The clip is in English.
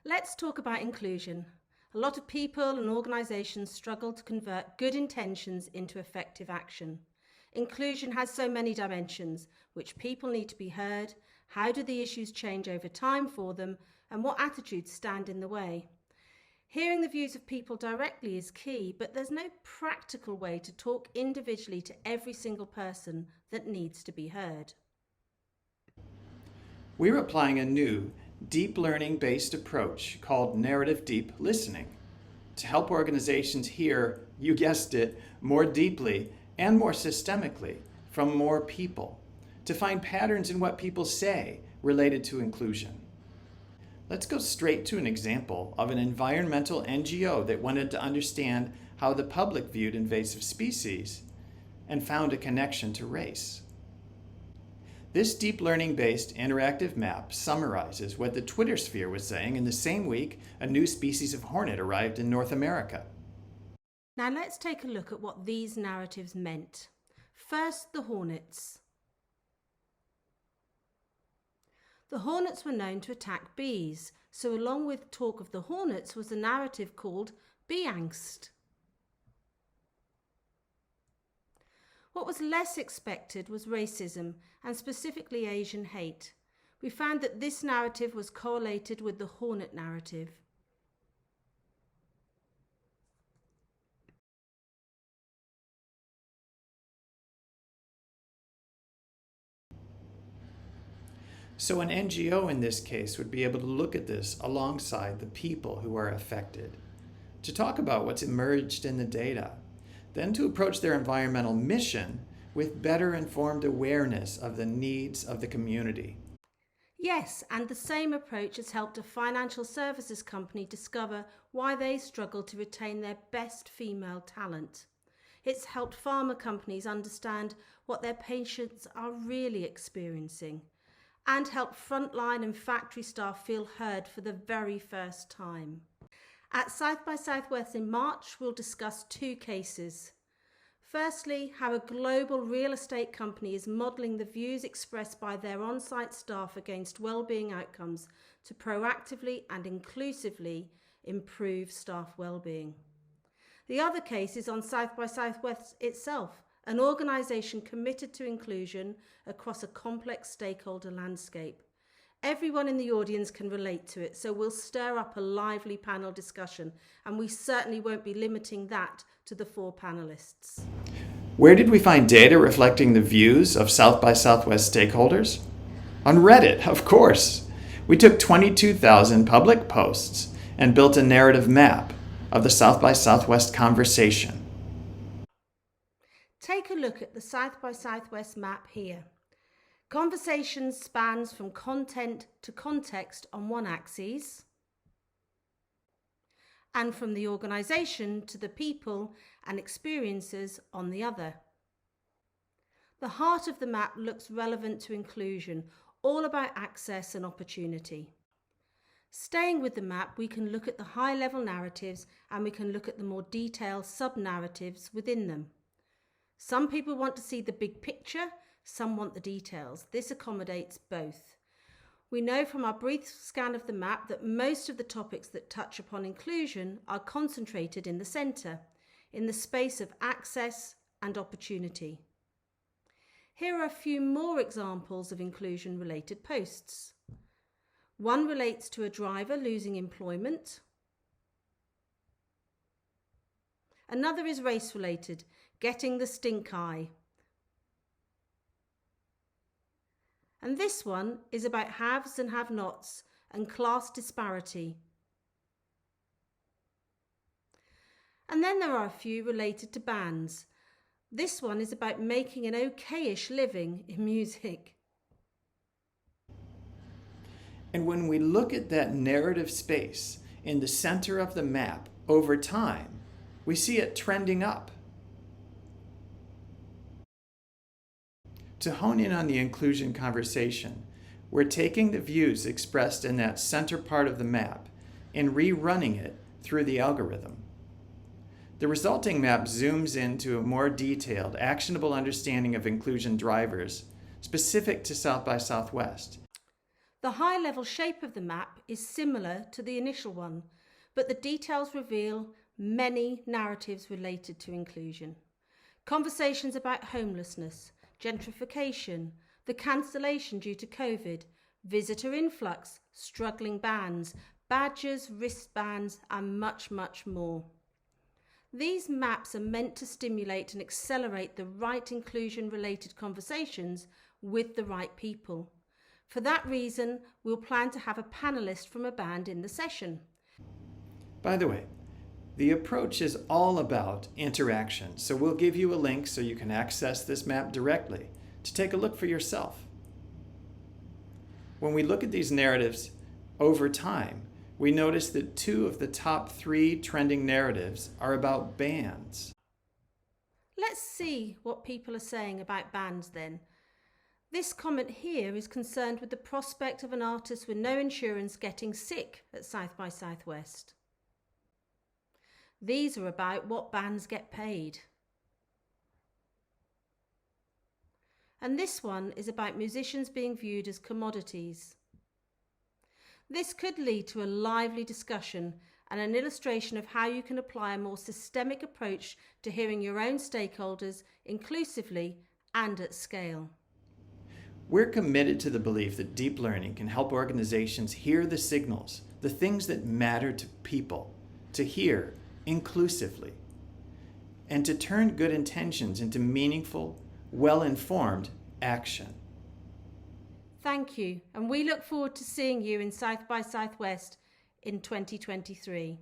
Let's talk about inclusion. A lot of people and organisations struggle to convert good intentions into effective action. Inclusion has so many dimensions: which people need to be heard, how do the issues change over time for them, and what attitudes stand in the way. Hearing the views of people directly is key, but there's no practical way to talk individually to every single person that needs to be heard. We're applying a new, deep learning-based approach called narrative deep listening to help organizations hear, you guessed it, more deeply and more systemically from more people, to find patterns in what people say related to inclusion. Let's go straight to an example of an environmental NGO that wanted to understand how the public viewed invasive species and found a connection to race. This deep learning-based interactive map summarizes what the Twitter sphere was saying in the same week a new species of hornet arrived in North America. Now let's take a look at what these narratives meant. First, the hornets. The hornets were known to attack bees, so along with talk of the hornets was a narrative called bee angst. What was less expected was racism, and specifically Asian hate. We found that this narrative was correlated with the hornet narrative. So an NGO in this case would be able to look at this alongside the people who are affected, to talk about what's emerged in the data, then to approach their environmental mission with better informed awareness of the needs of the community. Yes, and the same approach has helped a financial services company discover why they struggle to retain their best female talent. It's helped pharma companies understand what their patients are really experiencing, and helped frontline and factory staff feel heard for the very first time. At South by Southwest in March, we'll discuss two cases. Firstly, how a global real estate company is modelling the views expressed by their on-site staff against well-being outcomes to proactively and inclusively improve staff well-being. The other case is on South by Southwest itself, an organisation committed to inclusion across a complex stakeholder landscape. Everyone in the audience can relate to it, so we'll stir up a lively panel discussion, and we certainly won't be limiting that to the 4 panellists. Where did we find data reflecting the views of South by Southwest stakeholders? On Reddit, of course. We took 22,000 public posts and built a narrative map of the South by Southwest conversation. Take a look at the South by Southwest map here. Conversation spans from content to context on one axis, and from the organisation to the people and experiences on the other. The heart of the map looks relevant to inclusion, all about access and opportunity. Staying with the map, we can look at the high-level narratives and we can look at the more detailed sub-narratives within them. Some people want to see the big picture, some want the details. This accommodates both. We know from our brief scan of the map that most of the topics that touch upon inclusion are concentrated in the centre, in the space of access and opportunity. Here are a few more examples of inclusion-related posts. One relates to a driver losing employment. Another is race-related, getting the stink eye. And this one is about haves and have-nots and class disparity. And then there are a few related to bands. This one is about making an okay-ish living in music. And when we look at that narrative space in the center of the map over time, we see it trending up. To hone in on the inclusion conversation, we're taking the views expressed in that center part of the map and rerunning it through the algorithm. The resulting map zooms into a more detailed, actionable understanding of inclusion drivers specific to South by Southwest. The high-level shape of the map is similar to the initial one, but the details reveal many narratives related to inclusion. Conversations about homelessness, gentrification, the cancellation due to COVID, visitor influx, struggling bands, badges, wristbands, and much, much more. These maps are meant to stimulate and accelerate the right inclusion-related conversations with the right people. For that reason, we'll plan to have a panellist from a band in the session. By the way, the approach is all about interaction, so we'll give you a link so you can access this map directly to take a look for yourself. When we look at these narratives over time, we notice that 2 of the top 3 trending narratives are about bands. Let's see what people are saying about bands then. This comment here is concerned with the prospect of an artist with no insurance getting sick at South by Southwest. These are about what bands get paid. And this one is about musicians being viewed as commodities. This could lead to a lively discussion and an illustration of how you can apply a more systemic approach to hearing your own stakeholders inclusively and at scale. We're committed to the belief that deep learning can help organizations hear the signals, the things that matter to people, to hear inclusively, and to turn good intentions into meaningful, well-informed action. Thank you, and we look forward to seeing you in South by Southwest in 2023.